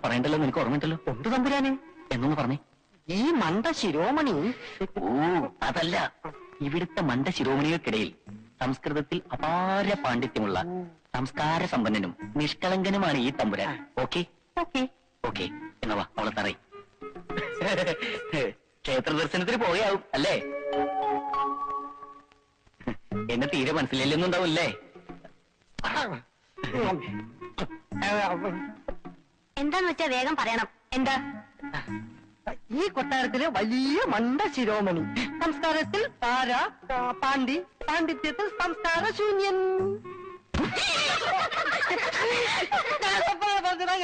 പറയണ്ടല്ലോ നിനക്ക് ഓർമ്മയുണ്ടല്ലോ? ഉണ്ട് തമ്പുരാനെ. എന്നൊന്ന് പറഞ്ഞേ. ഈ മണ്ട ശിരോമണി. ഓ അതല്ല, ഇവിടുത്തെ മണ്ട ശിരോമണികൾക്കിടയിൽ സംസ്കൃതത്തിൽ അപാര പാണ്ഡിത്യമുള്ള സംസ്കാര സമ്പന്നനും നിഷ്കളങ്കനുമാണ് ഈ തമ്പുരാൻ. ഓക്കെ ഓക്കെ ഓക്കെ എന്നാ വാ, അവളെ തറയും. ക്ഷേത്ര ദർശനത്തിന് പോയാവും അല്ലേ? എന്നെ തീരെ മനസ്സിലെന്നുണ്ടാവില്ലേ? എന്താന്ന് വെച്ചാ വേഗം പറയണം. എന്താ? ഈ കൊട്ടാരത്തിലെ വലിയ മണ്ട ശിരോമണി. സംസ്കാരത്തിൽ പാര, പാണ്ഡിത്യത്തിൽ സംസ്കാര ശൂന്യൻ.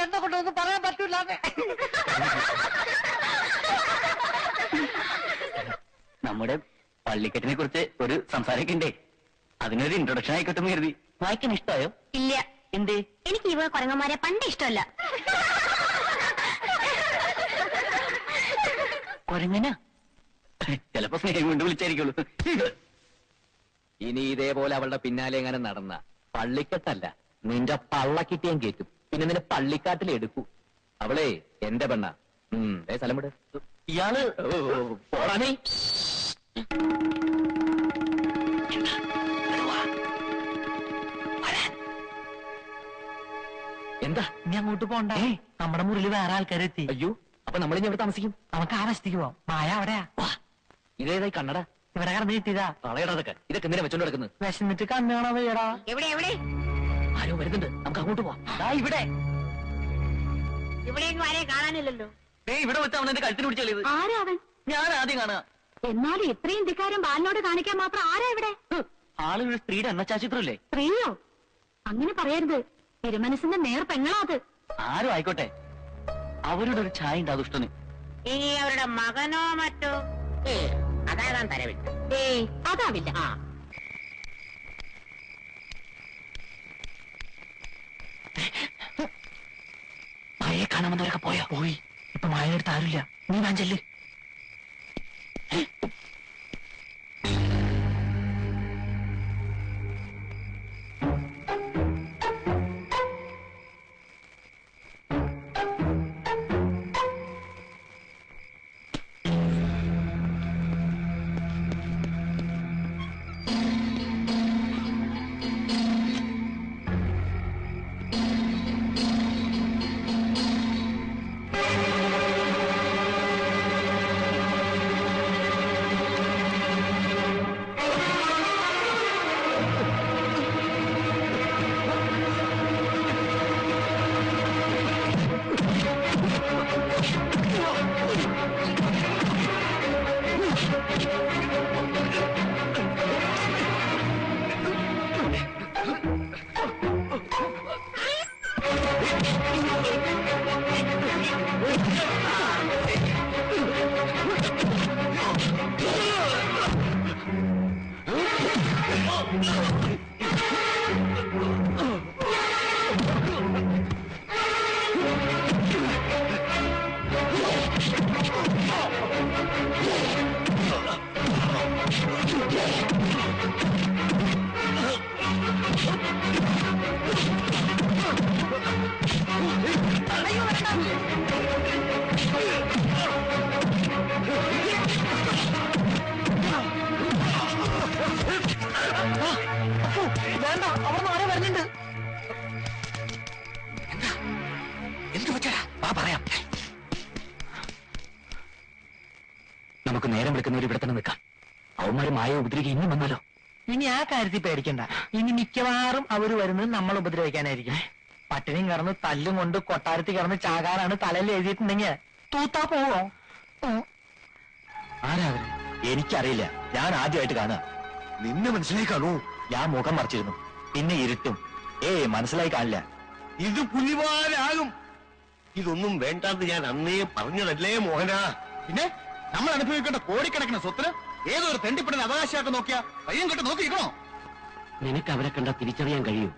എന്നെ കൊണ്ടൊന്നും പറയാൻ പറ്റൂല. നമ്മുടെ പള്ളിക്കെട്ടിനെ കുറിച്ച് ഒരു സംസാരമൊക്കെ ഉണ്ടേ, അതിനൊരു ഇൻട്രൊഡക്ഷൻ ആയിക്കോട്ടെ എന്ന് കരുതി. വായിക്കാൻ ഇഷ്ടമായോ? ഇല്ല. എന്തേ? എനിക്ക് ഇവ കുരങ്ങന്മാരെ പണ്ട് ഇഷ്ടമല്ല. കൊരങ്ങനാ? ചിലപ്പോ സ്നേഹം കൊണ്ട് വിളിച്ചായിരിക്കുള്ളൂ. ഇനി ഇതേപോലെ അവളുടെ പിന്നാലെ എങ്ങനെ നടന്ന പള്ളിക്കെട്ടല്ല, നിന്റെ പള്ളക്കിട്ടിയാൻ കേറ്റും. പിന്നെ നിന്റെ പള്ളിക്കാട്ടിലെടുക്കൂ. അവളെ എന്റെ പെണ്ണ. സ്ഥലം വിട്. ഇയാള് പോടാനേ. എന്താ നീ അങ്ങോട്ട് പോണ്ട. നമ്മുടെ മുറിയിൽ വേറെ ആൾക്കാരെത്തി. അയ്യോ, അപ്പൊ നമ്മളിനി എവിടെ താമസിക്കും? നമുക്ക് ആ വശത്തേക്ക് പോവാം. മായ അവിടെയാ. ഇതേതായി കണ്ണട? ഇവിടെ കറന്ന് കിട്ടിയതാ. കളയടാതൊക്കെ ഇതൊക്കെ എന്തിനാ വെച്ചോണ്ട് കിടക്കുന്നത്? വിശന്നിട്ട് കണ്ണ് കാണാൻ വയ്യടാ. എവിടെ എവിടെ? ആരോ വരുന്നുണ്ട്, നമുക്ക് അങ്ങോട്ട് പോവാം. ഇവിടെ ഇവിടെയൊന്നും ആരെയും കാണാനില്ലല്ലോ. ഇവിടെ വെച്ച് അവൻ എന്റെ കഴുത്തിന് പിടിച്ചത്. ആരാ അവൻ? ഞാൻ ആദ്യം കാണുക. എന്നാലും ഇത്രയും ധിക്കാരം ബാലിനോട് കാണിക്കാൻ മാത്രം ആരാ ഇവിടെ? ആളൊരു സ്ത്രീയുടെ എണ്ണച്ചാച്ചിത്രല്ലേ? സ്ത്രീയോ? അങ്ങനെ പറയരുത്. തിരുമനസിന്റെ നേർ പെങ്ങളാ അത്. ആരും ആയിക്കോട്ടെ, അവരുടെ ഒരു ഛായ ഉണ്ട് ദുഷ്ടന്. ഇനി അവരുടെ മകനോ മറ്റോ? അതാകാൻ തരവില്ല. അതാവില്ല. മായയെ കാണാമെന്നവരൊക്കെ പോയോ? പോയി. ഇപ്പൊ മായ എടുത്ത് ആരുമില്ല. നീ വാഞ്ചല്. വേണ്ട, അവർ ആരെ വരുന്നുണ്ട്. എന്ത് പറ്റാ? പറയാം. നമുക്ക് നേരം വിളിക്കുന്നവർ ഇവിടെ തന്നെ നിൽക്കാം. അവന്മാര് മായ ഉപദ്രവിക്കുക ഇനിയും വന്നാലോ? ഇനി ആ കാര്യത്തിൽ പേടിക്കണ്ട. ഇനി മിക്കവാറും അവര് വരുന്നത് നമ്മൾ ഉപദ്രവിക്കാനായിരിക്കും. പട്ടിണിയും കിടന്ന് തല്ലും കൊണ്ട് കൊട്ടാരത്തിൽ കിടന്ന് ചാകാനാണ് തലയിൽ എഴുതിയിട്ടുണ്ടെങ്കിൽ തൂത്താ പോവോ? ആരാ അവര്? എനിക്കറിയില്ല, ഞാൻ ആദ്യമായിട്ട് കാണുക. നിന്നെ മനസ്സിലായി കാണൂ? ഞാൻ മുഖം മറിച്ചിരുന്നു, പിന്നെ ഇരുട്ടും. മനസ്സിലായി കാണില്ല. ഇത് പുലിവാലാകും. ഇതൊന്നും വേണ്ടാന്ന് ഞാൻ അന്നേ പറഞ്ഞതല്ലേ മോഹന? പിന്നെ നമ്മൾ അനുഭവിക്കേണ്ട കോടിക്കണക്കിന് സ്വത്തിന് ഏതൊരു തെണ്ടിപ്പിടുന്ന അവകാശമാക്കി നോക്കിയാ കയ്യും കെട്ട് നോക്കിയിരിക്കണോ? നിനക്ക് അവരെ കണ്ടാ തിരിച്ചറിയാൻ കഴിയും.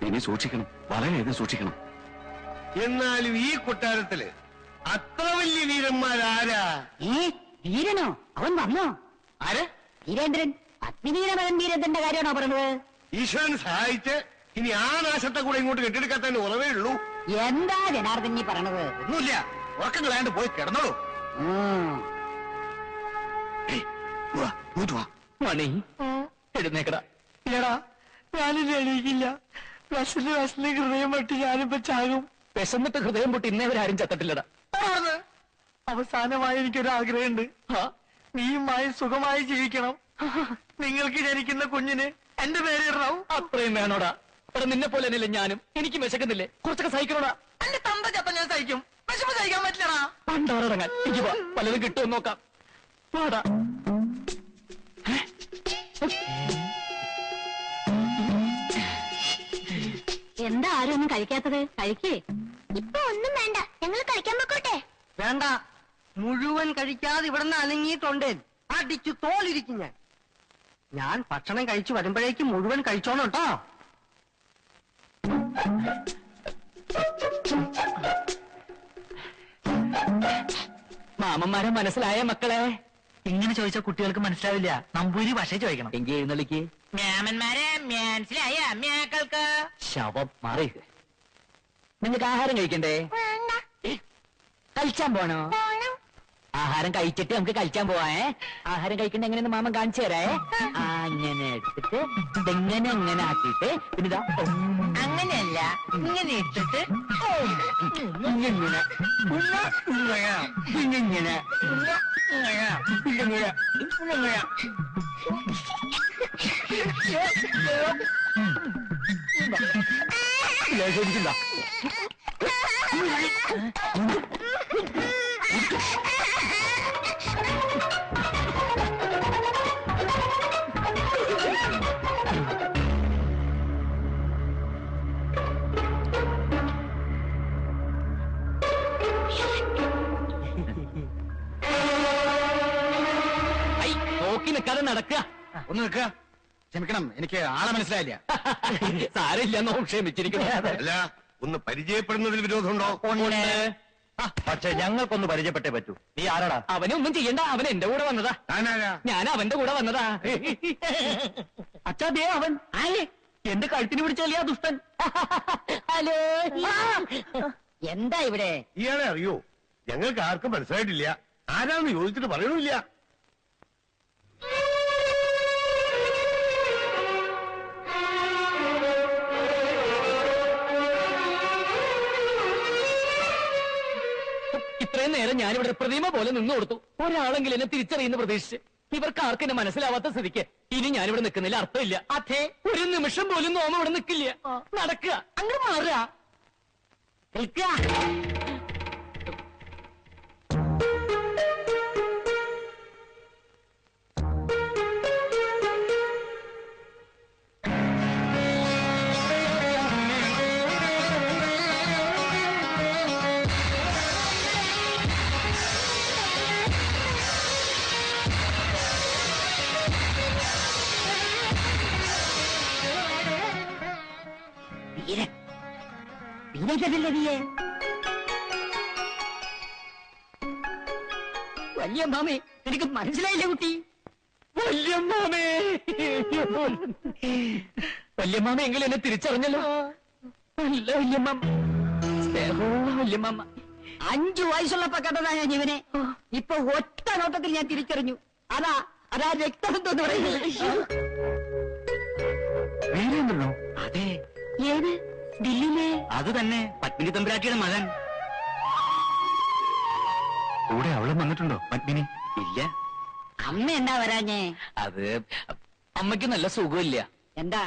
ഇനി സൂക്ഷിക്കണം, വളരെയധികം സൂക്ഷിക്കണം. എന്നാലും ഈ കൊട്ടാരത്തില് അത്ര വലിയ വീരന്മാരാരാ? വീരനോ? അവൻ വന്നോ? ആര്? വീരേന്ദ്രൻ. അഗ്നിവീരമകൻ വീരേന്ദ്രന്റെ കാര്യമാണോ പറഞ്ഞത്? ഈശ്വരൻ സഹായിച്ച് ഇനി ആ നാശത്തെ കൂടെ ഇങ്ങോട്ട് കെട്ടിയെടുക്കാൻ തന്നെ ഉറവേ ഉള്ളൂ. എന്താ ജനാർദ്ദൻ ഈ പറയണത്? ഒന്നുമില്ല, ഉറക്കം കളയാണ്ട് പോയി കിടന്നോളൂ. മണി എഴുന്നേക്കടാ. ഇല്ലടാ, ഞാനില്ല, എണീക്കില്ല. വിശന്ന് ഹൃദയം പൊട്ടി ഞാനിപ്പോ ചാകും. വിശന്നിട്ട് ഹൃദയം പൊട്ടി ഇന്നേവരാരും ചത്തിട്ടില്ലടാ. അവസാനമായി എനിക്കൊരു ആഗ്രഹമുണ്ട്. നീയുമായി സുഖമായി ജീവിക്കണം. നിങ്ങൾക്ക് ജനിക്കുന്ന കുഞ്ഞിന് എന്റെ പേര് ഇടണം. അത്രയും വേണോടാ? എടാ, നിന്നെ പോലെ തന്നെയല്ലേ ഞാനും. എനിക്ക് വിശക്കുന്നില്ലേ? കുറച്ചൊക്കെ സഹിക്കണോടാ. എന്റെ തന്ത ചത്ത ഞാൻ സഹിക്കും, വിശപ്പ് സഹിക്കാൻ പറ്റില്ലടാ. പണ്ടാറടങ്ങാൻ എനിക്ക് വാ, പലതും കിട്ടുമെന്ന് നോക്കാം. വാടാ. എന്താ ആരും ഒന്നും കഴിക്കാത്തത്? കഴിക്കേ. ഇപ്പൊ ഒന്നും വേണ്ട, ഞങ്ങൾ കഴിക്കാൻ പൊക്കോട്ടെ. വേണ്ട, മുഴുവൻ കഴിക്കാതെ ഇവിടുന്ന് അനങ്ങിയിട്ടുണ്ട്. അടിച്ചു തോലിരിക്കും ഞാൻ ഭക്ഷണം കഴിച്ചു വരുമ്പോഴേക്കും മുഴുവൻ കഴിച്ചോണം കേട്ടോ. മാമന്മാരെ മനസ്സിലായ മക്കളെ? ഇങ്ങനെ ചോദിച്ചാൽ കുട്ടികൾക്ക് മനസ്സിലാവില്ല. നമ്പൂരി ഭാഷ ചോദിക്കണം. എങ്കിൽ എഴുന്നള്ളിക്ക്. മാമന്മാരെ മനസ്സിലായ അമ്മയാക്കൾക്ക്. ശവം മാറി. നിങ്ങൾക്ക് ആഹാരം കഴിക്കണ്ടേ? കളിച്ചാൻ പോണോ? ആഹാരം കഴിച്ചിട്ട് നമുക്ക് കളിക്കാൻ പോവാ. ആഹാരം കഴിക്കണ്ട എങ്ങനെയെന്ന് മാമൻ കാണിച്ചു തരേ. അങ്ങനെ എടുത്തിട്ട് ഇതെങ്ങനെ അങ്ങനെ ആക്കിയിട്ട് പിന്നെ ഇതാ അങ്ങനെയല്ല, ഇങ്ങനെ ഇട്ടിട്ട് ഇങ്ങനെ ഇങ്ങനെ ശരിക്കില്ല. നോക്കി നിൽക്കാതെ നടക്കുക. ഒന്ന് നിൽക്കുക. ക്ഷമിക്കണം, എനിക്ക് ആളെ മനസ്സിലായില്ല. സാരമില്ല, നോ ക്ഷമിച്ചിരിക്കുന്നു. അല്ല, ഒന്ന് പരിചയപ്പെടുന്നതിൽ വിരോധമുണ്ടോ? പക്ഷെ ഞങ്ങൾക്കൊന്ന് പരിചയപ്പെട്ടേ പറ്റൂ. നീ ആരാടാ? അവനൊന്നും ചെയ്യണ്ട, അവൻ എന്റെ കൂടെ വന്നതാ. താനാരാ? ഞാൻ അവന്റെ കൂടെ വന്നതാ. അച്ഛാ, ദേ അവൻ. എന്റെ കഴുത്തിന് പിടിച്ചല്ലേ ആ ദുഷ്ടൻ. ഹലോ, എന്താ ഇവിടെ? ഇയാളെ അറിയോ? ഞങ്ങൾക്ക് ആർക്കും മനസ്സിലായിട്ടില്ല. ആരാന്ന് ചോദിച്ചിട്ട് പറയണില്ല. ഇത്രയും നേരം ഞാനിവിടെ പ്രതിമ പോലെ നിന്നു കൊടുത്തു. ഒരാളെങ്കിലും എന്നെ തിരിച്ചറിയുന്ന പ്രതീക്ഷിച്ച്. ഇവർക്ക് ആർക്കും എന്നെ മനസ്സിലാവാത്ത സ്ഥിതിക്ക് ഇനി ഞാനിവിടെ നിൽക്കുന്നില്ല, അർത്ഥമില്ല. അതെ, ഒരു നിമിഷം പോലും നോമ ഇവിടെ നിൽക്കില്ല. നടക്കുക, അങ്ങ് മാറുക. നിൽക്കുക. വീരൻ, വീരൻ കണ്ടില്ലേ നീയെ? വല്യമ്മാമേ, എനിക്ക് മനസ്സിലായില്ല കുട്ടി. വല്യമ്മാമേ, വല്യമ്മാമ എങ്കിലും എന്നെ തിരിച്ചറിഞ്ഞല്ലോ. അല്ല വല്യമ്മാമ, സ്നേഹമുള്ള വല്യമ്മാമ. 5 വയസ്സുള്ളപ്പോ കണ്ടതാ ഞാൻ ഇവനെ. ഇപ്പൊ ഒറ്റ നോട്ടത്തിൽ ഞാൻ തിരിച്ചറിഞ്ഞു. അതാ രക്തബന്ധം എന്ന് പറയുന്നത്. വീരേന്ദ്രനോ? അതെ, ഏത്? ദില്ലിയിലെ? അത് തന്നെ, പത്മിനി തമ്പുരാട്ടിയുടെ മകൻ. കൂടെ അവളും വന്നിട്ടുണ്ടോ പത്മിനി? ഇല്ല. അമ്മ എന്താ വരാഞ്ഞേ? അത് അമ്മയ്ക്ക് നല്ല സുഖമില്ല. എന്താ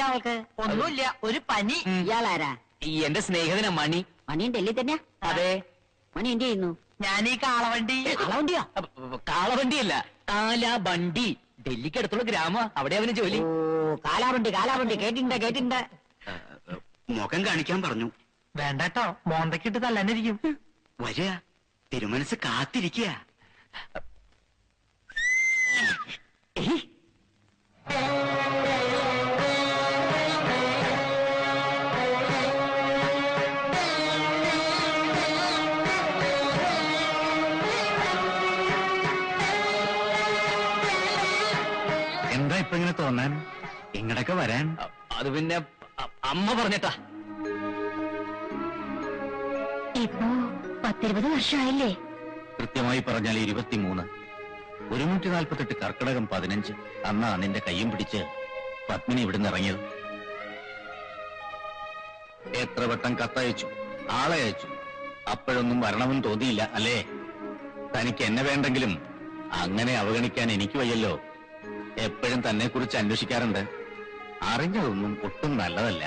അവൾക്ക്? ഒന്നുമില്ല, ഒരു പനി. ഇയാളാരാ? ഈ എന്റെ സ്നേഹിതന മണി. മണിയും ഡൽഹി തന്നെയാ? അതെ. മണി എന്ത് ചെയ്യുന്നു? ഞാൻ ഈ കാളവണ്ടി. കാളവണ്ടിയോ? കാളവണ്ടിയല്ല, കാലാബണ്ടി. ഡൽഹിക്ക് അടുത്തുള്ള ഗ്രാമ, അവിടെ അവന് ജോലി. ഓ, കാലാവണ്ടി കേട്ടിട്ടുണ്ട്. മുഖം കാണിക്കാൻ പറഞ്ഞു. വേണ്ടട്ടോ, മോന്തക്കിട്ട് തല്ലാനിരിക്കും. വരിക, തിരുമനസ് കാത്തിരിക്കുക. എന്താ ഇപ്പൊ ഇങ്ങനെ തോന്നാൻ? ഇങ്ങടൊക്കെ വരാൻ? അത് പിന്നെ അമ്മ പറഞ്ഞിട്ടാ. ഇപ്പോ 10-20 വർഷമായില്ലേ? കൃത്യമായി പറഞ്ഞാൽ 23. 148 കർക്കിടകം 15 അന്നാ നിന്റെ കയ്യും പിടിച്ച് പത്മിനി ഇവിടുന്ന് ഇറങ്ങിയത്. എത്ര വട്ടം കത്തയച്ചു, ആളെ അയച്ചു, അപ്പോഴൊന്നും വരണമെന്ന് തോന്നിയില്ല അല്ലേ? തനിക്ക് എന്നെ വേണ്ടെങ്കിലും അങ്ങനെ അവഗണിക്കാൻ എനിക്ക് വയ്യല്ലോ. എപ്പോഴും തന്നെ കുറിച്ച് അന്വേഷിക്കാറുണ്ട്. അറിഞ്ഞതൊന്നും ഒട്ടും നല്ലതല്ല.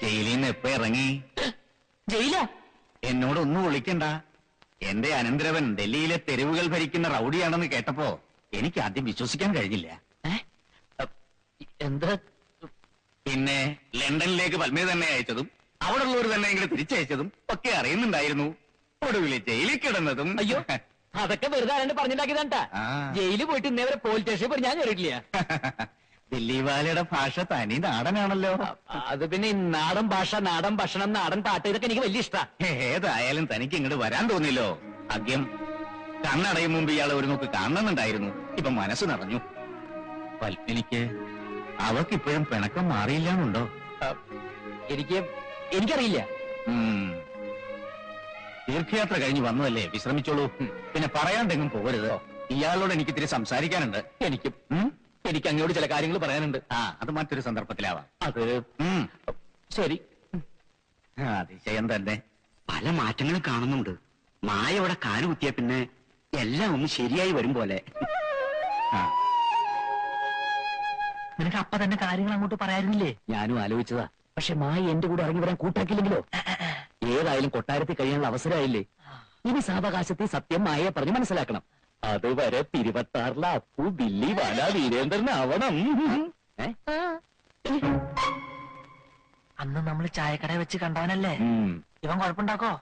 ജയിലിൽ നിന്ന് എപ്പോ ഇറങ്ങി? ജയിലോ? എന്നോടൊന്നും വിളിക്കണ്ട. എന്റെ അനന്തരവൻ ഡൽഹിയിലെ തെരുവുകൾ ഭരിക്കുന്ന റൌഡിയാണെന്ന് കേട്ടപ്പോ എനിക്ക് ആദ്യം വിശ്വസിക്കാൻ കഴിഞ്ഞില്ല. എന്താ? പിന്നെ ലണ്ടനിലേക്ക് പത്മിനി തന്നെ അയച്ചതും അവിടെ ഉള്ളവർ തന്നെ ഇങ്ങനെ തിരിച്ചയച്ചതും ഒക്കെ അറിയുന്നുണ്ടായിരുന്നു. ഒടുവില് ജയിലിൽ കിടന്നതും. അയ്യോ, അതൊക്കെ വെറുതെ ആരാണ്ട് പറഞ്ഞിട്ടാക്കിയതാണ്ടാ. ആ. ജയിലിൽ പോയിട്ട് ഇന്നേവരെ പോലീസ് സ്റ്റേഷനിൽ പോയി ഞാൻ കയറിയിട്ടില്ല. ദില്ലി വാലയുടെ ഭാഷ തനി നാടനാണല്ലോ. അത് പിന്നെ ഈ നാടൻ ഭാഷ, നാടൻ ഭക്ഷണം, നാടൻ പാട്ട് ഇതൊക്കെ എനിക്ക് വലിയ ഇഷ്ടാ. ഏതായാലും തനിക്ക് ഇങ്ങോട്ട് വരാൻ തോന്നില്ലോ. ആദ്യം കണ്ണടയും മുമ്പ് ഇയാളെ ഒരു നോക്ക് കാണണമെന്നുണ്ടായിരുന്നു. ഇപ്പൊ മനസ്സ് നിറഞ്ഞു. പത്മിനിക്ക് അവക്കിപ്പോഴും പിണക്കം മാറിയില്ലാന്നുണ്ടോ? എനിക്കറിയില്ല. തീർത്ഥയാത്ര കഴിഞ്ഞ് വന്നതല്ലേ, വിശ്രമിച്ചോളൂ. പിന്നെ പറയാണ്ടെങ്കിലും പോകരുത്. ഇയാളോട് എനിക്ക് ഇത്തിരി സംസാരിക്കാനുണ്ട്. എനിക്ക് അങ്ങോട്ട് ചില കാര്യങ്ങൾ പറയാനുണ്ട്. അത് മറ്റൊരു സന്ദർഭത്തിലാവാം. അത് ശരി. അതിശയം തന്നെ. പല മാറ്റങ്ങളും കാണുന്നുണ്ട്. മായ അവിടെ കാലുകുത്തിയ പിന്നെ എല്ലാം ഒന്ന് ശരിയായി വരും പോലെ. നിനക്ക് അപ്പ തന്നെ കാര്യങ്ങൾ അങ്ങോട്ട് പറയാറില്ലേ? ഞാനും ആലോചിച്ചതാ. പക്ഷെ മായ എന്റെ കൂടെ ഇറങ്ങി വരാൻ കൂട്ടാക്കില്ലെങ്കിലോ? ഏതായാലും കൊട്ടാരത്തിൽ കഴിയാനുള്ള അവസരമായില്ലേ? ഇനി സാവകാശത്തിൽ സത്യം മായയെ പറഞ്ഞ് മനസ്സിലാക്കണം. അതുവരെ 26 അപ്പു ദില്ലി വാല വീരേന്ദ്രനാവണം. അന്ന് നമ്മൾ ചായക്കട വെച്ച് കണ്ടവനല്ലേ? ഇവൻ കുഴപ്പമുണ്ടാക്കോ?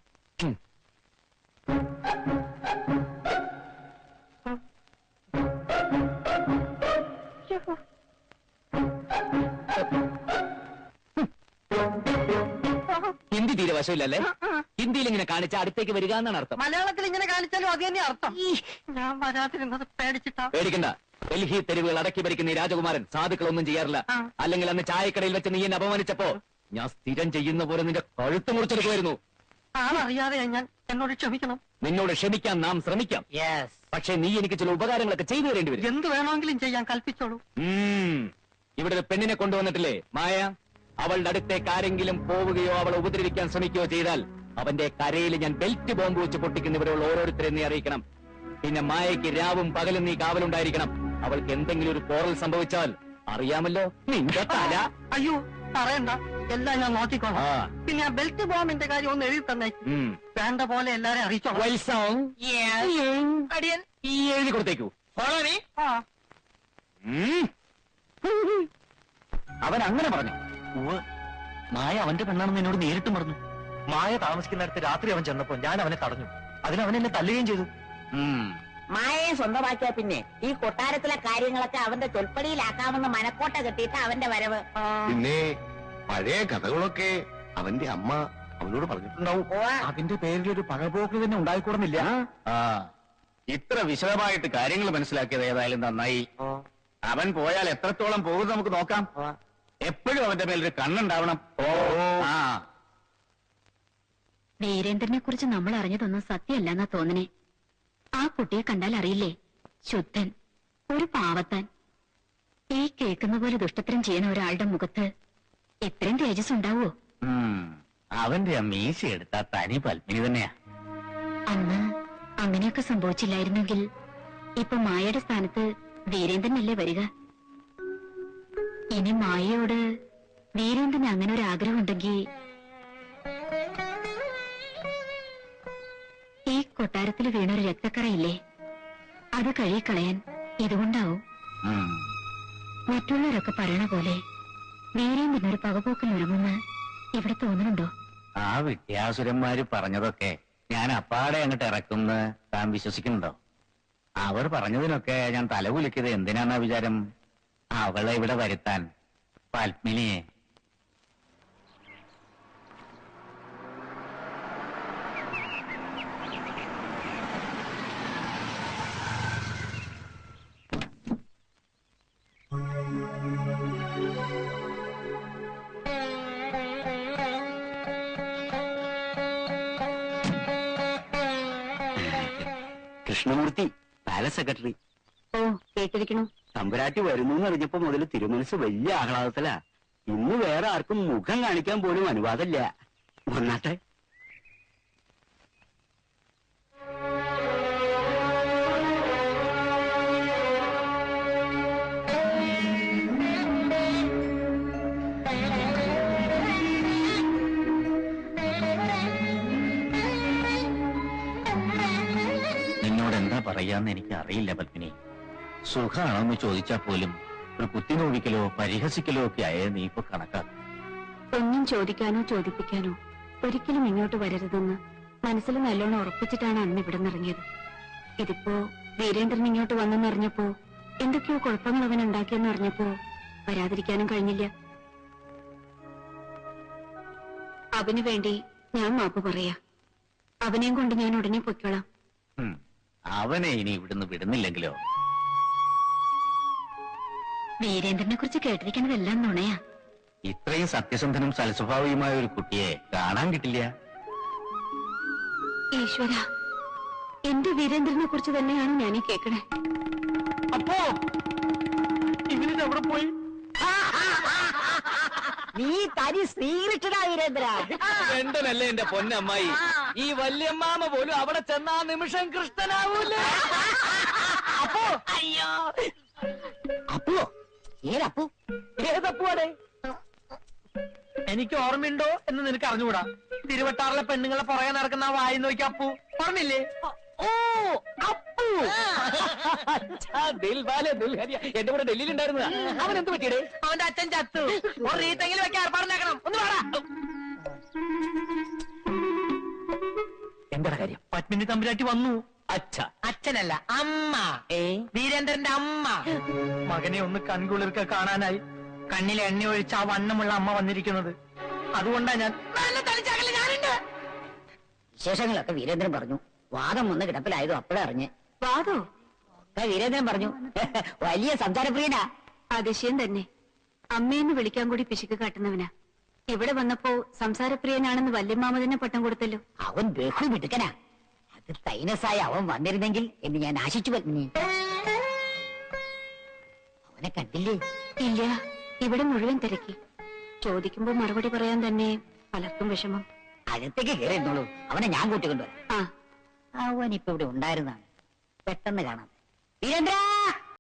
ഹിന്ദി തീരെ വശമില്ലല്ലേ? ഹിന്ദിയിൽ ഇങ്ങനെ കാണിച്ച അടുത്തേക്ക് വരിക എന്നാണ് അർത്ഥം. മലയാളത്തിൽ ഇങ്ങനെ കാണിച്ചാലും അത് തന്നെ അർത്ഥം. ഞാൻ വരാതിരുന്നത് പേടിച്ചിട്ടാ. പേടിക്കണ്ട. ഡൽഹി തെരുവുകൾ അടക്കി ഭരിക്കുന്ന ഈ രാജകുമാരൻ സാധുക്കളൊന്നും ചെയ്യാറില്ല. അല്ലെങ്കിൽ അന്ന് ചായക്കടയിൽ വെച്ച് നീ എന്നെ അപമാനിച്ചപ്പോ ഞാൻ സ്ഥിരം ചെയ്യുന്ന പോലെ നിന്റെ കഴുത്ത് മുറിച്ചെടുക്കുമായിരുന്നു. ആളറിയാതെ ഞാൻ എന്നോട് ക്ഷമിക്കണം. നിന്നോട് ക്ഷമിക്കാൻ നാം ശ്രമിക്കാം. പക്ഷെ നീ എനിക്ക് ചില ഉപകാരങ്ങളൊക്കെ ചെയ്തു തരേണ്ടി വരും. എന്ത് വേണമെങ്കിലും ചെയ്യാൻ കൽപ്പിച്ചോളൂ. ഇവിടെ ഒരു പെണ്ണിനെ കൊണ്ടുവന്നിട്ടില്ലേ മായ? അവളുടെ അടുത്തേക്ക് ആരെങ്കിലും പോവുകയോ അവളെ ഉപദ്രവിക്കാൻ ശ്രമിക്കുകയോ ചെയ്താൽ അവന്റെ കരയിൽ ഞാൻ ബെൽറ്റ് ബോംബ് വെച്ച് പൊട്ടിക്കുന്നവരുള്ള ഓരോരുത്തരെ നീ അറിയിക്കണം. പിന്നെ മായയ്ക്ക് രാവും പകലും നീ കാവലുണ്ടായിരിക്കണം. അവൾക്ക് എന്തെങ്കിലും ഒരു പോറൽ സംഭവിച്ചാൽ അറിയാമല്ലോ, നിന്റെ തല. അയ്യോ പറയണ്ട, എല്ലാം ഞാൻ നോക്കിക്കോളാം. പിന്നെ ആ ബെൽറ്റ് ബോംബിന്റെ കാര്യം ഒന്ന് എഴുതി തന്നെ. വേണ്ട പോലെ എല്ലാരെയും അറിയിച്ചോളാം. ഈ എഴുതി കൊടുത്തേക്കൂ. അവൻ അങ്ങനെ പറഞ്ഞു. മായ അവന്റെ പെണ്ണാണെന്ന് എന്നോട് നേരിട്ടും പറഞ്ഞു. മായ താമസിക്കുന്നിടത്ത് രാത്രി അവൻ ചെന്നപ്പോ ഞാൻ അവനെ തടഞ്ഞു. അതിനവൻ എന്നെ തല്ലുകയും ചെയ്തു. മായയെ സ്വന്തമാക്കിയ പിന്നെ ഈ കൊട്ടാരത്തിലെ കാര്യങ്ങളൊക്കെ അവന്റെ ചൊൽപ്പടിയിലാക്കാമെന്ന് മനക്കോട്ട കെട്ടിയിട്ട് അവന്റെ വരവ്. പിന്നെ പഴയ കഥകളൊക്കെ അവന്റെ അമ്മ അവനോട് പറഞ്ഞിട്ടുണ്ടാവും. അതിന്റെ പേരിൽ ഒരു പഴപോക്ക് തന്നെ ഉണ്ടായിക്കൂടുന്നില്ല. ഇത്ര വിശദമായിട്ട് കാര്യങ്ങൾ മനസ്സിലാക്കിയത് ഏതായാലും നന്നായി. അവൻ പോയാൽ എത്രത്തോളം പോകും നമുക്ക് നോക്കാം. എപ്പോഴും അവന്റെ മേലൊരു കണ്ണുണ്ടാവണം. വീരേന്ദ്രനെ കുറിച്ച് നമ്മൾ അറിഞ്ഞതൊന്നും സത്യമല്ലെന്നാ തോന്നണേ. ആ കുട്ടിയെ കണ്ടാൽ അറിയില്ലേ, ശുദ്ധൻ, ഒരു പാവത്താൻ. ഈ കേൾക്കുന്ന പോലെ ദുഷ്ടത്തരം ചെയ്യുന്ന ഒരാളുടെ മുഖത്ത് ഇത്രയും തേജസ് ഉണ്ടാവോ? അവന്റെ ആ മീശ എടുത്ത തനി പത്മിനി തന്നെയാ. അന്ന് അങ്ങനെയൊക്കെ സംഭവിച്ചില്ലായിരുന്നെങ്കിൽ ഇപ്പൊ മായയുടെ സ്ഥാനത്ത് വീരേന്ദ്രനല്ലേ വരിക? ഇനി മായയോട് വീരേന്ദ്രന് അങ്ങനെ ഒരു ആഗ്രഹമുണ്ടെങ്കിൽ ഈ കൊട്ടാരത്തിൽ വീണൊരു രക്തക്കറയില്ലേ, അത് കഴുകിക്കളയാൻ ഇതുകൊണ്ടാവും. മറ്റുള്ളവരൊക്കെ പറയണ പോലെ വീരേന്ദ്രനൊരു പകപോക്കൽ ഒരുങ്ങുന്ന് ഇവിടെ തോന്നുന്നുണ്ടോ? ആ വിദ്യാസുരന്മാര് പറഞ്ഞതൊക്കെ ഞാൻ അപ്പാടെ അങ്ങോട്ട് ഇറക്കുന്ന താൻ വിശ്വസിക്കുന്നുണ്ടോ? അവർ പറഞ്ഞതിനൊക്കെ ഞാൻ തലകുലിക്കത് എന്തിനാന്നാ വിചാരം? അവളെ ഇവിടെ വരുത്താൻ, പത്മിനിയെ. Krishnamurthy palace secretary. ഓ കേട്ടിരിക്കണു. തമ്പുരാട്ടി വരുന്നു എന്നറിഞ്ഞപ്പോ മുതൽ തിരുമനസ് വലിയ ആഹ്ലാദത്തിലാ. ഇന്ന് വേറെ ആർക്കും മുഖം കാണിക്കാൻ പോലും അനുവാദമില്ല. വന്നാട്ടെ. നിന്നോട് എന്താ പറയാന്ന് എനിക്ക് അറിയില്ല പത്മിനി. സുഖാണോന്ന് ചോദിച്ചാൽ പോലും ഒരു കുത്തിനോവിക്കലോ പരിഹസിക്കലോ ഒക്കെ ആയേ നീ ഇപ്പൊ കണക്കാക്കും. ഒന്നും ചോദിക്കാനോ ചോദിപ്പിക്കാനോ ഒരിക്കലും ഇങ്ങോട്ട് വരരുതെന്ന് മനസ്സിൽ നല്ലോണം ഉറപ്പിച്ചിട്ടാണ് അന്ന് ഇവിടെ നിറങ്ങിയത്. ഇതിപ്പോ വീരേന്ദ്രൻ ഇങ്ങോട്ട് വന്നെന്നറിഞ്ഞപ്പോ എന്തൊക്കെയോ കുഴപ്പങ്ങൾ അവൻ ഉണ്ടാക്കിയെന്ന് അറിഞ്ഞപ്പോ വരാതിരിക്കാനും കഴിഞ്ഞില്ല. അവന് വേണ്ടി ഞാൻ മാപ്പ് പറയാ. അവനെയും കൊണ്ട് ഞാൻ ഉടനെ പൊയ്ക്കോളാം. അവനെ ഇനി ഇവിടുന്ന് വിടുന്നില്ലെങ്കിലോ? വീരേന്ദ്രനെ കുറിച്ച് കേട്ടിരിക്കുന്നതെല്ലാം നുണയാ. ഇത്രയും സത്യസന്ധനും സൽസ്വഭാവിയുമായ ഒരു കുട്ടിയെ കാണാൻ കിട്ടില്ല. ഈശ്വര, എന്റെ വീരേന്ദ്രനെ കുറിച്ച് തന്നെയാണ് ഞാനീ കേൾക്കണേ. അപ്പോ ഇവനിത് എവിടെ പോയി? നീ തനി ശ്രീകൃഷ്ണനാ വീരേന്ദ്ര. രണ്ടനല്ലേ എന്റെ പൊന്നമ്മായി. ഈ വല്യമ്മാമ പോലും അവിടെ ചെന്നാ നിമിഷം കൃഷ്ണനാവൂലേ? അപ്പോ അയ്യോ അപ്പോ ഏതപ്പോ? ഏതപ്പൂടെ? എനിക്ക് ഓർമ്മയുണ്ടോ എന്ന് നിനക്ക് അറിഞ്ഞുകൂടാ. തിരുവട്ടാറിലെ പെണ്ണുങ്ങളെ പുറകെ നടക്കുന്ന ആ വായി നോക്കി അപ്പു ഓർമ്മയില്ലേ? ഓ അപ്പു, ദിൽവാലെ ദുൽഹരിയ എന്റെ കൂടെ ഡൽഹിയിൽ ഉണ്ടായിരുന്നതാ. അവൻ എന്ത് പറ്റിയടേ? അവന്റെ അച്ഛൻ ചത്തു. ഒരു റീത്തെങ്കിലും വെക്കാൻ ഏർപ്പാടുണ്ടാക്കണം. ഒന്ന് വേടാ. എന്താ കാര്യം? പത്മിനി തമ്പുരാട്ടി വന്നു. അച്ഛനല്ല, അമ്മ. വീരേന്ദ്രന്റെ അമ്മ. മകനെ ഒന്ന് കൺകുളിർക്ക കാണാനായി കണ്ണിൽ എണ്ണ ഒഴിച്ച ആ വണ്ണമുള്ള അമ്മ വന്നിരിക്കുന്നത്. അതുകൊണ്ടാ ഞാൻ ഞാനുണ്ട്. വിശേഷങ്ങളൊക്കെ വീരേന്ദ്രൻ പറഞ്ഞു. വാദം വന്ന് കിടപ്പിലായതും അപ്പോഴേ അറിഞ്ഞ്. വാദോ? വീരേന്ദ്രൻ പറഞ്ഞു. വലിയ സംസാരപ്രിയനാ. അതിശയം തന്നെ. അമ്മയെന്ന് വിളിക്കാൻ കൂടി പിശുക്ക് കാട്ടുന്നവനാ. ഇവിടെ വന്നപ്പോ സംസാരപ്രിയനാണെന്ന് വല്യമ്മാമതിനെ പട്ടം കൊടുത്തല്ലോ. അവൻ ബഹു മിടുക്കനാ. അത് തൈനസായി അവൻ വന്നിരുന്നെങ്കിൽ എന്ന് ഞാൻ ആശിച്ചു പത്മിനി. അവനെ കണ്ടില്ലേ? ഇല്ല, ഇവിടെ മുഴുവൻ തിരക്കി. ചോദിക്കുമ്പോ മറുപടി പറയാൻ തന്നെ പലർക്കും വിഷമം. അകത്തേക്ക് കയറിയിരുന്നോളൂ. അവനെ ഞാൻ കൂട്ടിക്കൊണ്ടുവരാം. ആ, അവൻ ഇപ്പൊ ഇവിടെ ഉണ്ടായിരുന്നാണ്. പെട്ടെന്ന് കാണാം. വീരേന്ദ്ര